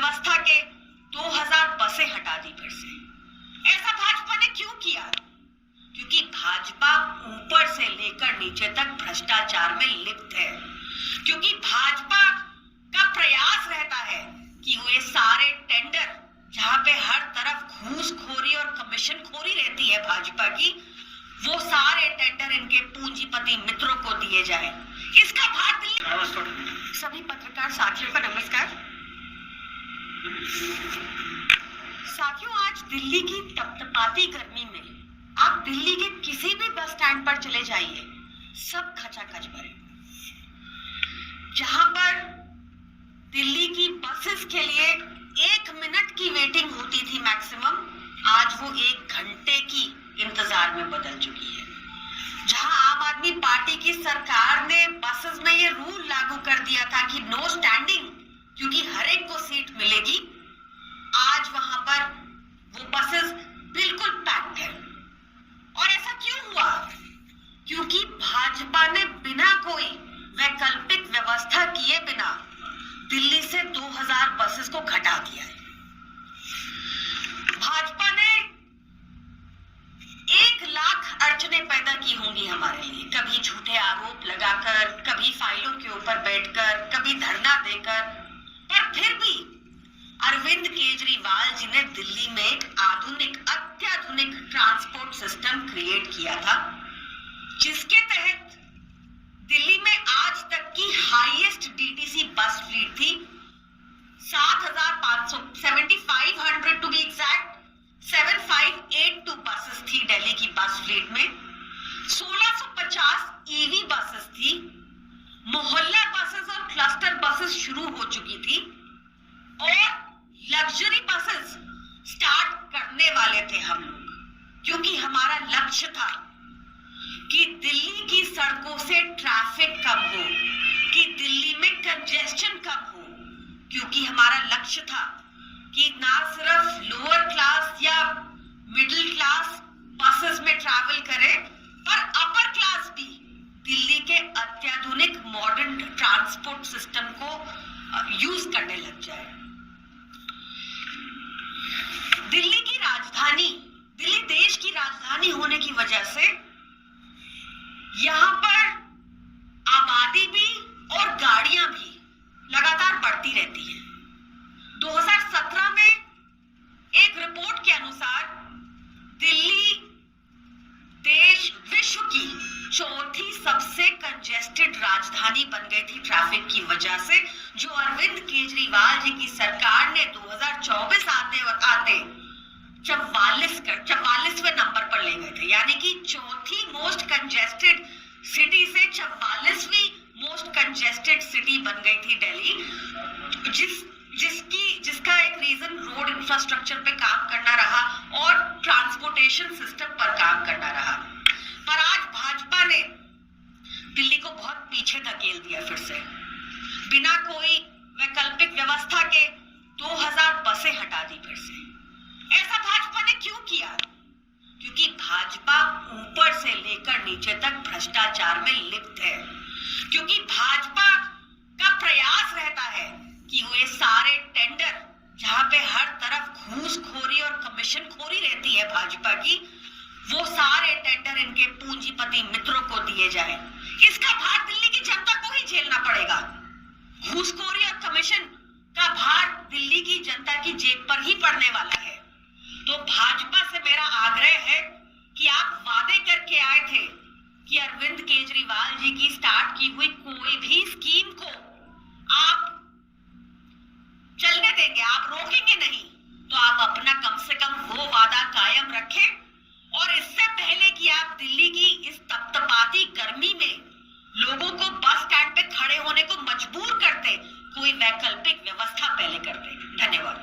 व्यवस्था के 2000 बसें हटा दी फिर से। ऐसा भाजपा ने क्यों किया? क्योंकि भाजपा ऊपर से लेकर नीचे तक भ्रष्टाचार में लिप्त है। क्योंकि भाजपा का प्रयास रहता है कि वो ये सारे टेंडर जहां पे हर तरफ घूसखोरी और कमीशनखोरी रहती है भाजपा की, वो सारे टेंडर इनके पूंजीपति मित्रों को दिए जाए। इसका भार दिल्ली। सभी पत्रकार साथियों का नमस्कार। साथियों, आज दिल्ली की तपतपाती गर्मी में आप दिल्ली के किसी भी बस स्टैंड पर चले जाइए, सब खचाखच भरे। जहां पर दिल्ली की बसेस के लिए 1 मिनट की वेटिंग होती थी मैक्सिमम, आज वो 1 घंटे की इंतजार में बदल चुकी है। जहां आम आदमी पार्टी की सरकार ने बसेस में ये रूल लागू कर दिया था कि नो स्टैंडिंग, क्योंकि हर एक को सीट मिलेगी, आज वहां पर वो बसेस बिल्कुल पैक्ड है। और ऐसा क्यों हुआ? क्योंकि भाजपा ने बिना कोई वैकल्पिक व्यवस्था किए बिना दिल्ली से 2000 बसेस को घटा दिया है। भाजपा ने 1 लाख अड़चनें पैदा की होंगी हमारे लिए, कभी झूठे आरोप लगाकर, कभी फाइलों के ऊपर बैठकर, कभी धरना देकर, पर फिर भी अरविंद केजरीवाल जी ने दिल्ली में एक अत्याधुनिक ट्रांसपोर्ट सिस्टम क्रिएट किया था, जिसके तहत दिल्ली में आज तक की हाईएस्ट डीटीसी बस फ्लीट थी 7500, 7500 टू बी एग्जैक्ट, 7582 बसेस थी दिल्ली की बस फ्लीट में। 1650 ईवी बसेस थी, मोहल्ला बसेस और क्लस्टर बसेस शुरू हो चुकी थी, और लग्जरी बसेस स्टार्ट करने वाले थे हम लोग, क्योंकि हमारा लक्ष्य था कि दिल्ली की सड़कों से ट्रैफिक कम हो, कि दिल्ली में कंजेस्शन कम हो, क्योंकि हमारा लक्ष्य था कि ना सिर्फ लोअर क्लास या मिडिल क्लास बसेस में ट्रैवल करे, पर अपर क्लास भी दिल्ली के अत्याधुनिक मॉडर्न ट्रांसपोर्ट सिस्टम को यूज करने लग जाए। दिल्ली देश की राजधानी होने की वजह से यहां पर आबादी भी और गाड़ियां भी लगातार बढ़ती रहती है। 2017 में एक रिपोर्ट के अनुसार दिल्ली विश्व की 4थी सबसे कंजेस्टेड राजधानी बन गई थी ट्रैफिक की वजह से, जो अरविंद केजरीवाल जी की सरकार ने 2024 आते 44वें नंबर पर ले गए थे। यानी कि 4थी मोस्ट कंजेस्टेड सिटी से 44वीं मोस्ट कंजेस्टेड सिटी बन गई थी दिल्ली, जिसका एक रीजन रोड इंफ्रास्ट्रक्चर पे काम करना रहा और ट्रांसपोर्टेशन सिस्टम पर काम करना रहा। पर आज भाजपा ने दिल्ली को बहुत पीछे धकेल दिया फिर से। बिना कोई वैकल्पिक व्यवस्था के 2000 बसें हटा दी फिर से। ऐसा भाजपा ने क्यों किया? क्योंकि भाजपा ऊपर से लेकर नीचे तक भ्रष्टाचार में लिप्त है। क्योंकि भाजपा का प्रयास रहता है कि वो ये सारे टेंडर जहां पे हर तरफ घूसखोरी और कमीशनखोरी रहती है भाजपा की, वो सारे टेंडर इनके पूंजीपति मित्रों को दिए जाए। इसका भार दिल्ली की जनता को ही झेलना पड़ेगा। घूसखोरी और कमीशन का भार दिल्ली की जनता की जेब पर ही पड़ने वाला है। तो भाजपा से मेरा आग्रह है कि आप वादे करके आए थे कि अरविंद केजरीवाल जी की स्टार्ट की हुई कोई भी स्कीम को आप चलने देंगे, आप रोकेंगे नहीं, तो आप अपना कम से कम वो वादा कायम रखें। और इससे पहले कि आप दिल्ली की इस तपतपाती गर्मी में लोगों को बस स्टैंड पे खड़े होने को मजबूर करते, कोई वैकल्पिक व्यवस्था पहले करते। धन्यवाद।